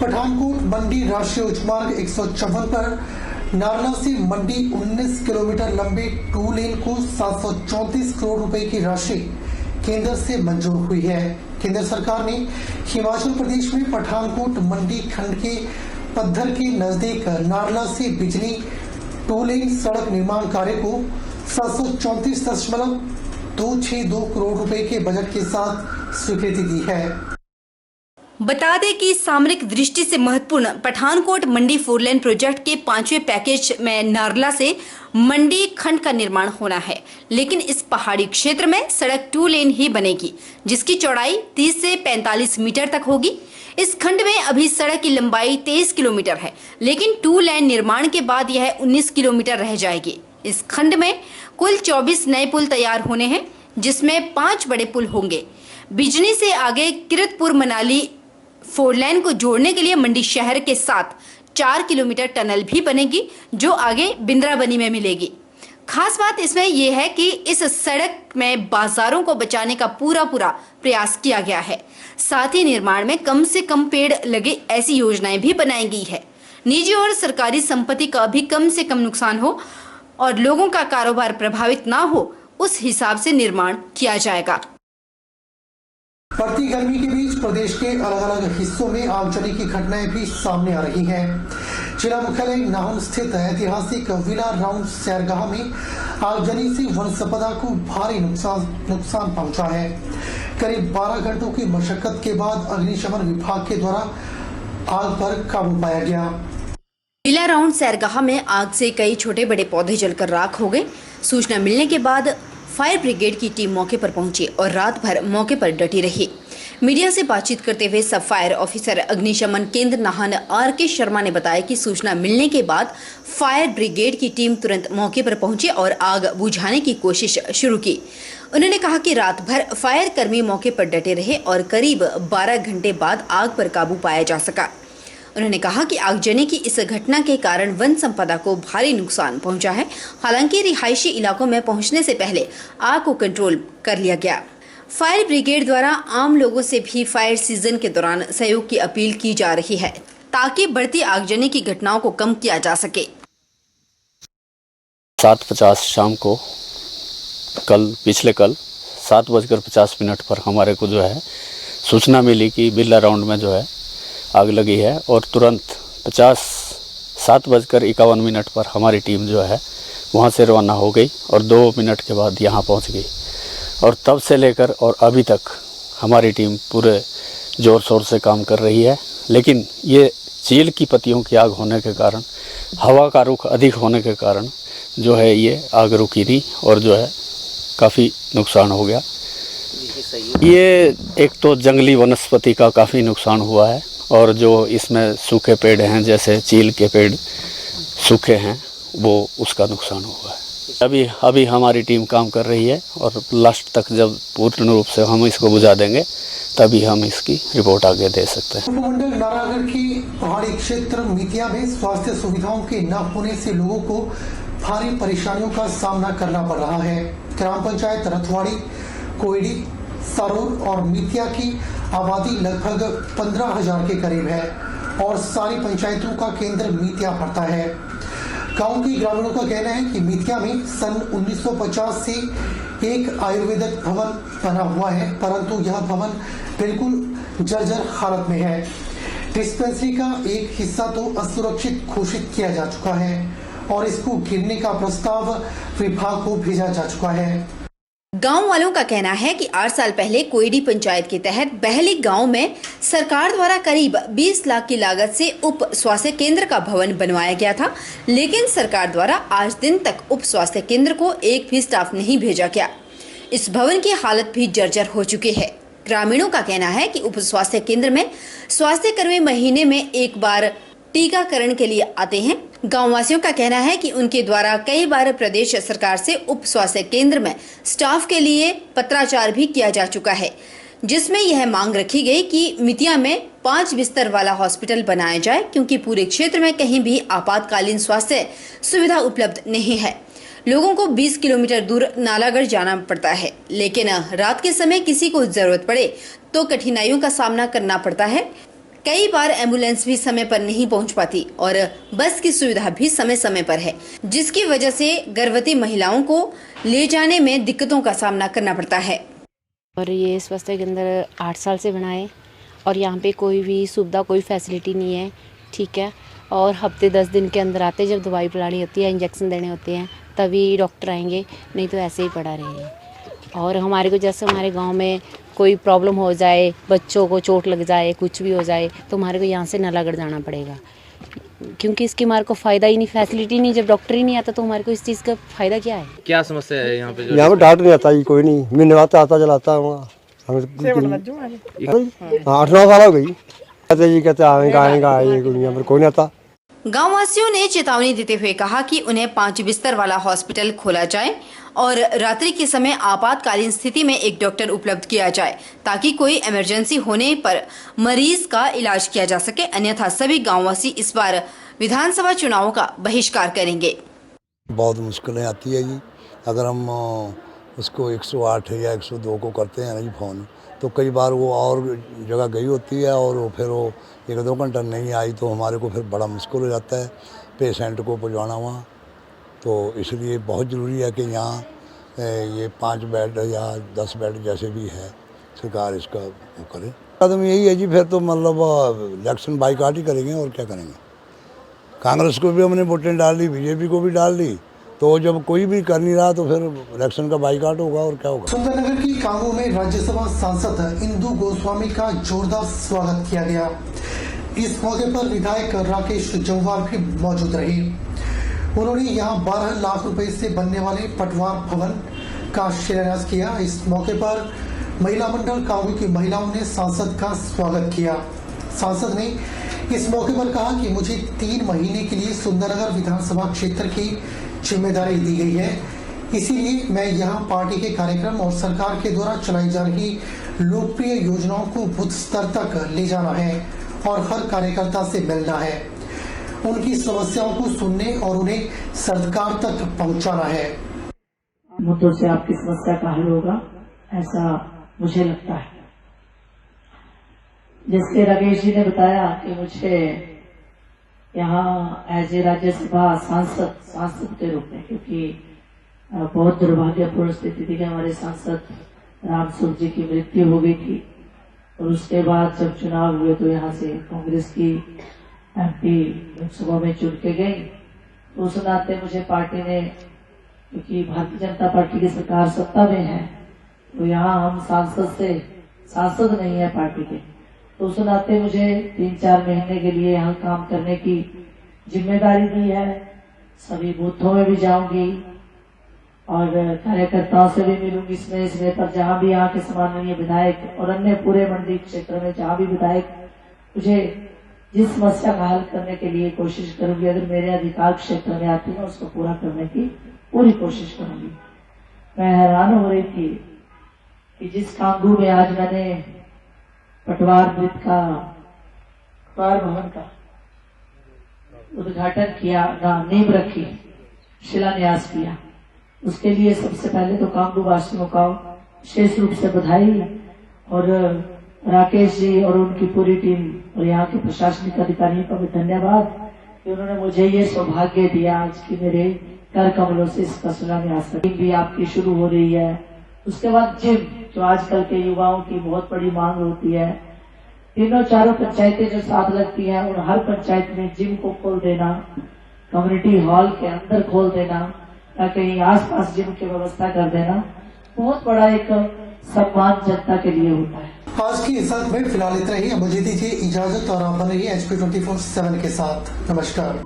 पठानकोट मंडी राष्ट्रीय उच्च मार्ग 154 पर नारला से मंडी 19 किलोमीटर लंबे 2 लेन को 734 करोड़ रुपए की राशि केंद्र से मंजूर हुई है। केंद्र सरकार ने हिमाचल प्रदेश में पठानकोट मंडी खंड के पद्धर के नजदीक नारला से बिजली 2 लेन सड़क निर्माण कार्य को 734.262 करोड़ रुपए के बजट के साथ स्वीकृति दी है। बता दें कि सामरिक दृष्टि से महत्वपूर्ण पठानकोट मंडी 4 लेन प्रोजेक्ट के 5वें पैकेज में नारला से मंडी खंड का निर्माण होना है, लेकिन इस पहाड़ी क्षेत्र में सड़क 2 लेन ही बनेगी, जिसकी चौड़ाई 30 से 45 मीटर तक होगी। इस खंड में अभी सड़क की लंबाई 23 किलोमीटर है, लेकिन 2 लेन निर्माण के बाद यह 19 किलोमीटर रह जाएगी। इस खंड में कुल 24 नए पुल तैयार होने हैं, जिसमें 5 बड़े पुल होंगे। बिजनी से आगे किरतपुर मनाली 4 लेन को जोड़ने के लिए मंडी शहर के साथ 4 किलोमीटर टनल भी बनेगी, जो आगे बिंद्राबनी में मिलेगी। खास बात इसमें यह है कि इस सड़क में बाजारों को बचाने का पूरा प्रयास किया गया है। साथ ही निर्माण में कम से कम पेड़ लगे ऐसी योजनाएं भी बनाई गई है। निजी और सरकारी संपत्ति का भी कम से कम नुकसान हो और लोगों का कारोबार प्रभावित ना हो, उस हिसाब से निर्माण किया जाएगा। बढ़ती गर्मी के बीच प्रदेश के अलग अलग हिस्सों में आगजनी की घटनाएं भी सामने आ रही हैं। जिला मुख्यालय नाहन स्थित ऐतिहासिक विला राउंड सैरगाह में आगजनी से वन संपदा को भारी नुकसान पहुंचा है। करीब 12 घंटों की मशक्कत के बाद अग्निशमन विभाग के द्वारा आग पर काबू पाया गया। विला राउंड सैरगाह में आग से कई छोटे बड़े पौधे जलकर राख हो गए। सूचना मिलने के बाद फायर ब्रिगेड की टीम मौके पर पहुंची और रात भर मौके पर डटी रही। मीडिया से बातचीत करते हुए सब फायर ऑफिसर अग्निशमन केंद्र नाहन RK शर्मा ने बताया कि सूचना मिलने के बाद फायर ब्रिगेड की टीम तुरंत मौके पर पहुंची और आग बुझाने की कोशिश शुरू की। उन्होंने कहा कि रात भर फायर कर्मी मौके पर डटे रहे और करीब 12 घंटे बाद आग पर काबू पाया जा सका। उन्होंने कहा कि आगजनी की इस घटना के कारण वन संपदा को भारी नुकसान पहुंचा है। हालांकि रिहायशी इलाकों में पहुंचने से पहले आग को कंट्रोल कर लिया गया। फायर ब्रिगेड द्वारा आम लोगों से भी फायर सीजन के दौरान सहयोग की अपील की जा रही है, ताकि बढ़ती आगजनी की घटनाओं को कम किया जा सके। 7:50 शाम को पिछले कल 7:50 पर हमारे को जो है सूचना मिली कि बिरला राउंड में जो है आग लगी है और तुरंत 7:51 पर हमारी टीम जो है वहाँ से रवाना हो गई और 2 मिनट के बाद यहाँ पहुँच गई। और तब से लेकर और अभी तक हमारी टीम पूरे ज़ोर शोर से काम कर रही है। लेकिन ये चील की पत्तियों की आग होने के कारण, हवा का रुख अधिक होने के कारण जो है ये आग रुकी नहीं और जो है काफ़ी नुकसान हो गया। ये एक तो जंगली वनस्पति का काफ़ी नुकसान हुआ है और जो इसमें सूखे पेड़ हैं, जैसे चील के पेड़ सूखे हैं, वो उसका नुकसान हुआ है। अभी हमारी टीम काम कर रही है और लास्ट तक जब पूर्ण रूप से हम इसको बुझा देंगे तभी हम इसकी रिपोर्ट आगे दे सकते हैं। उपमंडल नारागढ़ की पहाड़ी क्षेत्र मितिया में स्वास्थ्य सुविधाओं के न होने से लोगों को भारी परेशानियों का सामना करना पड़ रहा है। ग्राम पंचायत रथवाड़ी, कोयडी, सरोर और मितिया की आबादी लगभग 15,000 के करीब है और सारी पंचायतों का केंद्र मितिया पड़ता है। गांव के ग्रामीणों का कहना है कि मितिया में सन 1950 से एक आयुर्वेदिक भवन बना हुआ है, परंतु यह भवन बिल्कुल जर्जर हालत में है। डिस्पेंसरी का एक हिस्सा तो असुरक्षित घोषित किया जा चुका है और इसको गिरने का प्रस्ताव विभाग को भेजा जा चुका है। गांव वालों का कहना है कि 8 साल पहले कोयडी पंचायत के तहत बहली गांव में सरकार द्वारा करीब 20 लाख की लागत से उप स्वास्थ्य केंद्र का भवन बनवाया गया था, लेकिन सरकार द्वारा आज दिन तक उप स्वास्थ्य केंद्र को एक भी स्टाफ नहीं भेजा गया। इस भवन की हालत भी जर्जर हो चुकी है। ग्रामीणों का कहना है कि उप स्वास्थ्य केंद्र में स्वास्थ्य कर्मी महीने में एक बार टीकाकरण के लिए आते हैं। गाँव वासियों का कहना है कि उनके द्वारा कई बार प्रदेश सरकार से उप स्वास्थ्य केंद्र में स्टाफ के लिए पत्राचार भी किया जा चुका है, जिसमें यह मांग रखी गई कि मितिया में 5 बिस्तर वाला हॉस्पिटल बनाया जाए, क्योंकि पूरे क्षेत्र में कहीं भी आपातकालीन स्वास्थ्य सुविधा उपलब्ध नहीं है। लोगों को 20 किलोमीटर दूर नालागढ़ जाना पड़ता है, लेकिन रात के समय किसी को जरूरत पड़े तो कठिनाइयों का सामना करना पड़ता है। कई बार एम्बुलेंस भी समय पर नहीं पहुंच पाती और बस की सुविधा भी समय समय पर है, जिसकी वजह से गर्भवती महिलाओं को ले जाने में दिक्कतों का सामना करना पड़ता है। और ये स्वास्थ्य केंद्र 8 साल से बना है और यहाँ पे कोई भी सुविधा, कोई फैसिलिटी नहीं है, ठीक है। और हफ्ते 10 दिन के अंदर आते, जब दवाई पिलानी होती है, इंजेक्शन देने होते हैं, तभी डॉक्टर आएंगे, नहीं तो ऐसे ही पड़ा रहेंगे। और हमारे को जैसे हमारे गांव में कोई प्रॉब्लम हो जाए, बच्चों को चोट लग जाए, कुछ भी हो जाए, तो हमारे को यहाँ से नालागढ़ जाना पड़ेगा, क्योंकि इसकी हमारे को फ़ायदा ही नहीं, फैसिलिटी नहीं। जब डॉक्टर ही नहीं आता तो हमारे को इस चीज़ का फ़ायदा क्या है? क्या समस्या है यहाँ पे? यहाँ पे डॉक्टर नहीं आता, कोई नहीं, मैंने आता चलाता हूँ। 8-9 साल हो गई, कहते आएगा यहाँ पर कोई नहीं आता। गाँव वासियों ने चेतावनी देते हुए कहा कि उन्हें 5 बिस्तर वाला हॉस्पिटल खोला जाए और रात्रि के समय आपातकालीन स्थिति में एक डॉक्टर उपलब्ध किया जाए, ताकि कोई इमरजेंसी होने पर मरीज का इलाज किया जा सके। अन्यथा सभी गाँववासी इस बार विधानसभा चुनावों का बहिष्कार करेंगे। बहुत मुश्किलें आती है जी, अगर हम उसको 108 या 102 को करते हैं ना जी फ़ोन, तो कई बार वो और जगह गई होती है और फिर वो 1-2 घंटा नहीं आई तो हमारे को फिर बड़ा मुश्किल हो जाता है पेशेंट को पहुँचाना वहाँ। तो इसलिए बहुत ज़रूरी है कि यहाँ ये 5 बेड या 10 बेड जैसे भी है, सरकार इसका वो करे। कदम यही है जी, फिर तो मतलब इलेक्शन बाईकाट ही करेंगे और क्या करेंगे। कांग्रेस को भी हमने वोटें डाल दी, बीजेपी को भी डाल दी, तो जब कोई भी कर नहीं रहा तो फिर इलेक्शन का बाईकाट होगा और क्या होगा। सुंदरनगर की कांगो में राज्यसभा सांसद इंदु गोस्वामी का जोरदार स्वागत किया गया। इस मौके पर विधायक राकेश जम्वाल भी मौजूद रहे। उन्होंने यहां 12 लाख रुपए से बनने वाले पटवार भवन का शिलान्यास किया। इस मौके पर महिला मंडल कांगो की महिलाओं ने सांसद का स्वागत किया। सांसद ने इस मौके पर कहा कि मुझे 3 महीने के लिए सुंदरनगर विधानसभा क्षेत्र की जिम्मेदारी दी गई है, इसीलिए मैं यहां पार्टी के कार्यक्रम और सरकार के द्वारा चलाई जा रही लोकप्रिय योजनाओं को बूथ स्तर तक ले जाना है और हर कार्यकर्ता से मिलना है, उनकी समस्याओं को सुनने और उन्हें सरकार तक पहुंचाना है। मुद्दों से आपकी समस्या का हल होगा, ऐसा मुझे लगता है। जैसे राकेश जी ने बताया कि मुझे यहाँ एज ए राज्यसभा सांसद के रूप में, क्योंकि बहुत दुर्भाग्यपूर्ण स्थिति थी कि हमारे सांसद रामस्वरूप जी की मृत्यु हो गई थी और उसके बाद जब चुनाव हुए तो यहाँ से कांग्रेस की एमपी लोकसभा में चुन के गई। तो उस नाते मुझे पार्टी ने, क्योंकि भारतीय जनता पार्टी की सरकार सत्ता में है, तो यहाँ हम सांसद नहीं है पार्टी के, तो उस नाते मुझे 3-4 महीने के लिए यहाँ काम करने की जिम्मेदारी दी है। सभी बूथों में भी जाऊंगी और कार्यकर्ताओं से भी मिलूंगी इसमें पर जहाँ भी यहाँ के सम्माननीय विधायक और अन्य पूरे मंडी क्षेत्र में जहाँ भी विधायक मुझे जिस समस्या का हल करने के लिए कोशिश करूंगी, अगर मेरे अधिकार क्षेत्र में आती है उसको पूरा करने की पूरी कोशिश करूंगी। मैं हैरान हो रही थी कि जिस कांगू में आज मैंने पटवार भवन का उद्घाटन किया, नींव रखी, शिलान्यास किया, उसके लिए सबसे पहले तो कांगू वासियों का विशेष रूप से बधाई और राकेश जी और उनकी पूरी टीम और यहाँ के प्रशासनिक अधिकारियों का भी धन्यवाद कि उन्होंने मुझे ये सौभाग्य दिया आज की मेरे कर कमलों से इसका शिलान्यास भी आपकी शुरू हो रही है। उसके बाद जिम, जो आजकल के युवाओं की बहुत बड़ी मांग होती है, 3-4 पंचायतें जो साथ लगती हैं उन हर पंचायत में जिम को खोल देना, कम्युनिटी हॉल के अंदर खोल देना या कहीं आसपास जिम की व्यवस्था कर देना, बहुत बड़ा एक सम्मान जनता के लिए होता है। आज की इस में फिलहाल इतना ही। मुझे दीजिए इजाजत और आप बने रहिए HP 24/7 के साथ। नमस्कार।